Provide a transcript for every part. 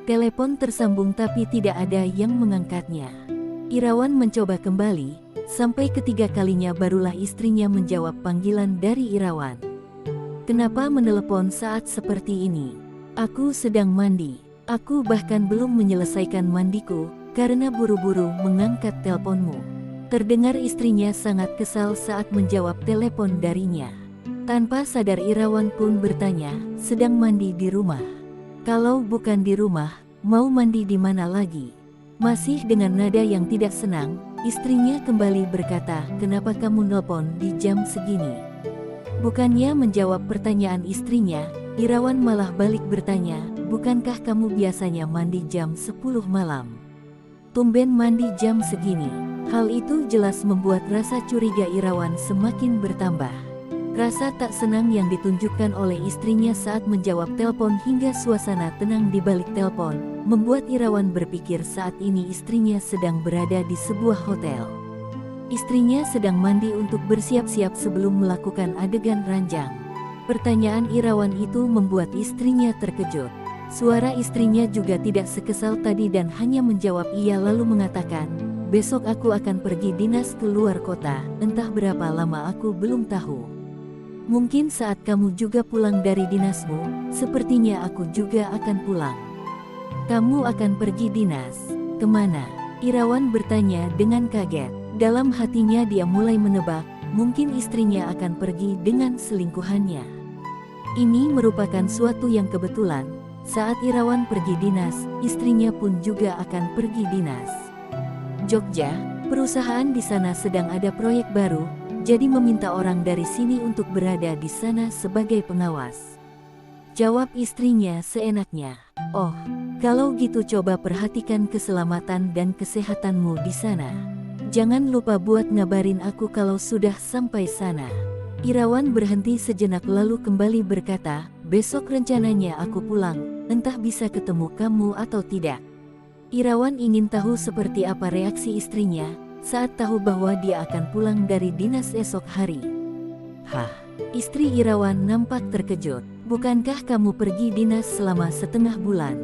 Telepon tersambung tapi tidak ada yang mengangkatnya. Irawan mencoba kembali, sampai ketiga kalinya barulah istrinya menjawab panggilan dari Irawan. "Kenapa menelepon saat seperti ini? Aku sedang mandi. Aku bahkan belum menyelesaikan mandiku, karena buru-buru mengangkat teleponmu." Terdengar istrinya sangat kesal saat menjawab telepon darinya. Tanpa sadar Irawan pun bertanya, "Sedang mandi di rumah? Kalau bukan di rumah, mau mandi di mana lagi?" Masih dengan nada yang tidak senang, istrinya kembali berkata, "Kenapa kamu nelpon di jam segini?" Bukannya menjawab pertanyaan istrinya, Irawan malah balik bertanya, "Bukankah kamu biasanya mandi jam 10 malam? Tumben mandi jam segini." Hal itu jelas membuat rasa curiga Irawan semakin bertambah. Rasa tak senang yang ditunjukkan oleh istrinya saat menjawab telepon hingga suasana tenang di balik telepon, membuat Irawan berpikir saat ini istrinya sedang berada di sebuah hotel. Istrinya sedang mandi untuk bersiap-siap sebelum melakukan adegan ranjang. Pertanyaan Irawan itu membuat istrinya terkejut. Suara istrinya juga tidak sekesal tadi dan hanya menjawab iya lalu mengatakan, "Besok aku akan pergi dinas ke luar kota, entah berapa lama aku belum tahu. Mungkin saat kamu juga pulang dari dinasmu, sepertinya aku juga akan pulang." "Kamu akan pergi dinas? Kemana?" Irawan bertanya dengan kaget. Dalam hatinya dia mulai menebak, mungkin istrinya akan pergi dengan selingkuhannya. Ini merupakan suatu yang kebetulan, saat Irawan pergi dinas, istrinya pun juga akan pergi dinas. Jogja, perusahaan di sana sedang ada proyek baru, jadi meminta orang dari sini untuk berada di sana sebagai pengawas. Jawab istrinya seenaknya. "Oh, kalau gitu coba perhatikan keselamatan dan kesehatanmu di sana. Jangan lupa buat ngabarin aku kalau sudah sampai sana." Irawan berhenti sejenak lalu kembali berkata, "Besok rencananya aku pulang, entah bisa ketemu kamu atau tidak." Irawan ingin tahu seperti apa reaksi istrinya saat tahu bahwa dia akan pulang dari dinas esok hari. "Hah?" Istri Irawan nampak terkejut. "Bukankah kamu pergi dinas selama setengah bulan?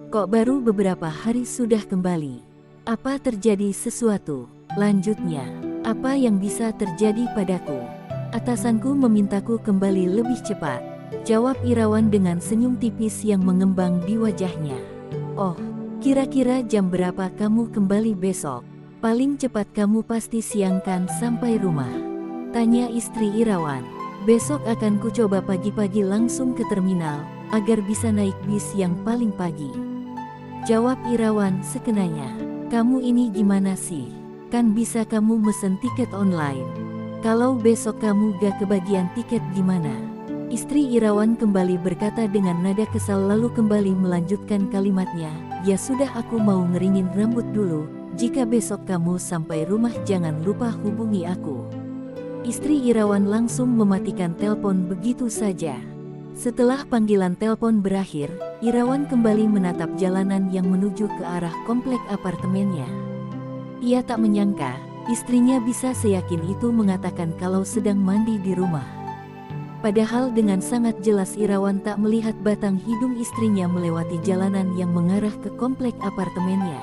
Kok baru beberapa hari sudah kembali? Apa terjadi sesuatu?" Lanjutnya, "Apa yang bisa terjadi padaku? Atasanku memintaku kembali lebih cepat." Jawab Irawan dengan senyum tipis yang mengembang di wajahnya. "Oh, kira-kira jam berapa kamu kembali besok? Paling cepat kamu pasti siang kan sampai rumah?" Tanya istri Irawan. "Besok akan kucoba pagi-pagi langsung ke terminal, agar bisa naik bis yang paling pagi." Jawab Irawan sekenanya. "Kamu ini gimana sih? Kan bisa kamu mesen tiket online. Kalau besok kamu gak kebagian tiket gimana?" Istri Irawan kembali berkata dengan nada kesal lalu kembali melanjutkan kalimatnya, "Ya sudah aku mau ngeringin rambut dulu. Jika besok kamu sampai rumah jangan lupa hubungi aku." Istri Irawan langsung mematikan telepon begitu saja. Setelah panggilan telepon berakhir, Irawan kembali menatap jalanan yang menuju ke arah komplek apartemennya. Ia tak menyangka, istrinya bisa seyakin itu mengatakan kalau sedang mandi di rumah. Padahal dengan sangat jelas Irawan tak melihat batang hidung istrinya melewati jalanan yang mengarah ke komplek apartemennya.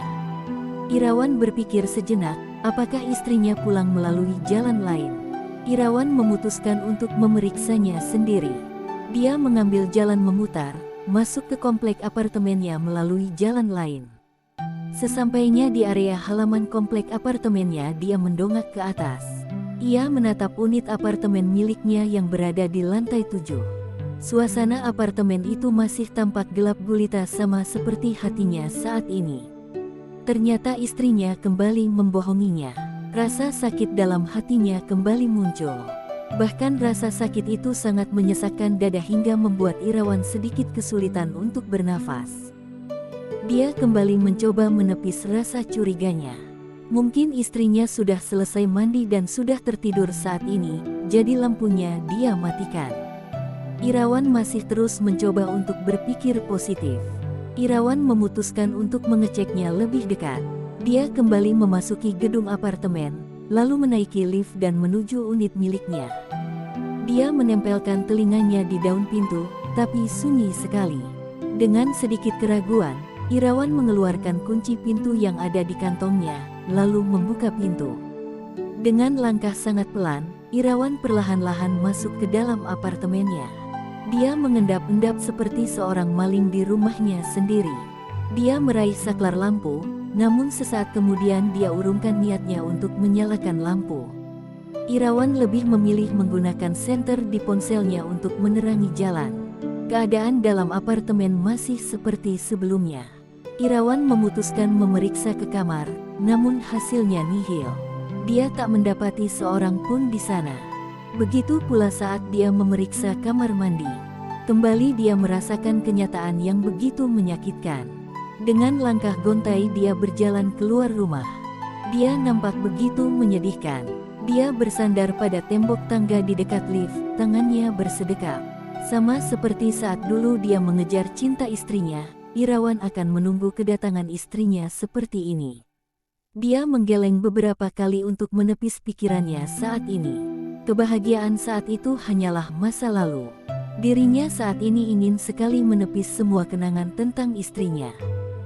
Irawan berpikir sejenak, apakah istrinya pulang melalui jalan lain? Irawan memutuskan untuk memeriksanya sendiri. Dia mengambil jalan memutar, masuk ke komplek apartemennya melalui jalan lain. Sesampainya di area halaman komplek apartemennya, dia mendongak ke atas. Ia menatap unit apartemen miliknya yang berada di lantai 7. Suasana apartemen itu masih tampak gelap gulita sama seperti hatinya saat ini. Ternyata istrinya kembali membohonginya. Rasa sakit dalam hatinya kembali muncul. Bahkan rasa sakit itu sangat menyesakkan dada hingga membuat Irawan sedikit kesulitan untuk bernafas. Dia kembali mencoba menepis rasa curiganya. Mungkin istrinya sudah selesai mandi dan sudah tertidur saat ini, jadi lampunya dia matikan. Irawan masih terus mencoba untuk berpikir positif. Irawan memutuskan untuk mengeceknya lebih dekat. Dia kembali memasuki gedung apartemen, lalu menaiki lift dan menuju unit miliknya. Dia menempelkan telinganya di daun pintu, tapi sunyi sekali. Dengan sedikit keraguan, Irawan mengeluarkan kunci pintu yang ada di kantongnya, lalu membuka pintu. Dengan langkah sangat pelan, Irawan perlahan-lahan masuk ke dalam apartemennya. Dia mengendap-endap seperti seorang maling di rumahnya sendiri. Dia meraih saklar lampu, namun sesaat kemudian dia urungkan niatnya untuk menyalakan lampu. Irawan lebih memilih menggunakan senter di ponselnya untuk menerangi jalan. Keadaan dalam apartemen masih seperti sebelumnya. Irawan memutuskan memeriksa ke kamar, namun hasilnya nihil. Dia tak mendapati seorang pun di sana. Begitu pula saat dia memeriksa kamar mandi. Kembali dia merasakan kenyataan yang begitu menyakitkan. Dengan langkah gontai dia berjalan keluar rumah. Dia nampak begitu menyedihkan. Dia bersandar pada tembok tangga di dekat lift, tangannya bersedekap. Sama seperti saat dulu dia mengejar cinta istrinya, Irawan akan menunggu kedatangan istrinya seperti ini. Dia menggeleng beberapa kali untuk menepis pikirannya saat ini. Kebahagiaan saat itu hanyalah masa lalu. Dirinya saat ini ingin sekali menepis semua kenangan tentang istrinya.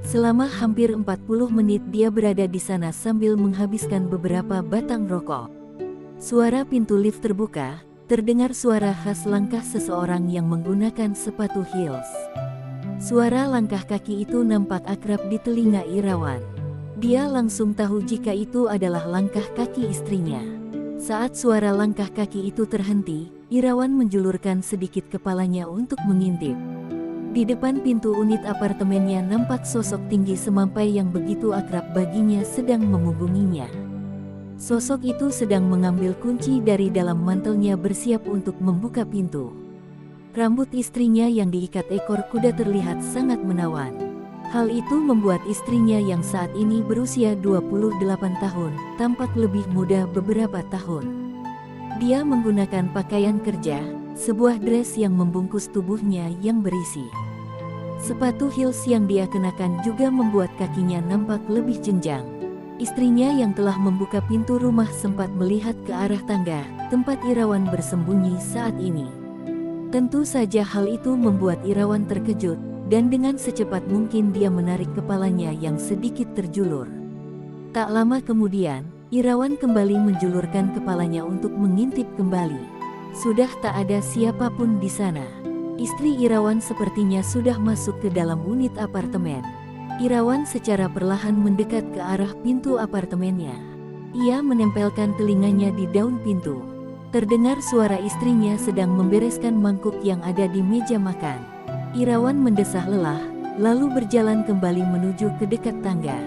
Selama hampir 40 menit dia berada di sana sambil menghabiskan beberapa batang rokok. Suara pintu lift terbuka, terdengar suara khas langkah seseorang yang menggunakan sepatu heels. Suara langkah kaki itu nampak akrab di telinga Irawan. Dia langsung tahu jika itu adalah langkah kaki istrinya. Saat suara langkah kaki itu terhenti, Irawan menjulurkan sedikit kepalanya untuk mengintip. Di depan pintu unit apartemennya nampak sosok tinggi semampai yang begitu akrab baginya sedang memunggunginya. Sosok itu sedang mengambil kunci dari dalam mantelnya bersiap untuk membuka pintu. Rambut istrinya yang diikat ekor kuda terlihat sangat menawan. Hal itu membuat istrinya yang saat ini berusia 28 tahun, tampak lebih muda beberapa tahun. Dia menggunakan pakaian kerja, sebuah dress yang membungkus tubuhnya yang berisi. Sepatu heels yang dia kenakan juga membuat kakinya nampak lebih jenjang. Istrinya yang telah membuka pintu rumah sempat melihat ke arah tangga, tempat Irawan bersembunyi saat ini. Tentu saja hal itu membuat Irawan terkejut, dan dengan secepat mungkin dia menarik kepalanya yang sedikit terjulur. Tak lama kemudian, Irawan kembali menjulurkan kepalanya untuk mengintip kembali. Sudah tak ada siapapun di sana. Istri Irawan sepertinya sudah masuk ke dalam unit apartemen. Irawan secara perlahan mendekat ke arah pintu apartemennya. Ia menempelkan telinganya di daun pintu. Terdengar suara istrinya sedang membereskan mangkuk yang ada di meja makan. Irawan mendesah lelah, lalu berjalan kembali menuju ke dekat tangga.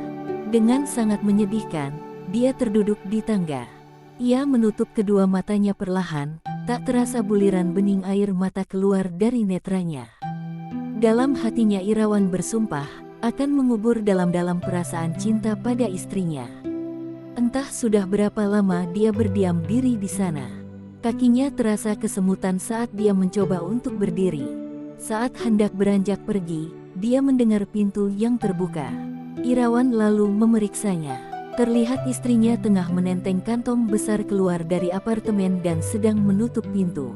Dengan sangat menyedihkan, dia terduduk di tangga. Ia menutup kedua matanya perlahan, tak terasa buliran bening air mata keluar dari netranya. Dalam hatinya Irawan bersumpah, akan mengubur dalam-dalam perasaan cinta pada istrinya. Entah sudah berapa lama dia berdiam diri di sana. Kakinya terasa kesemutan saat dia mencoba untuk berdiri. Saat hendak beranjak pergi, dia mendengar pintu yang terbuka. Irawan lalu memeriksanya. Terlihat istrinya tengah menenteng kantong besar keluar dari apartemen dan sedang menutup pintu.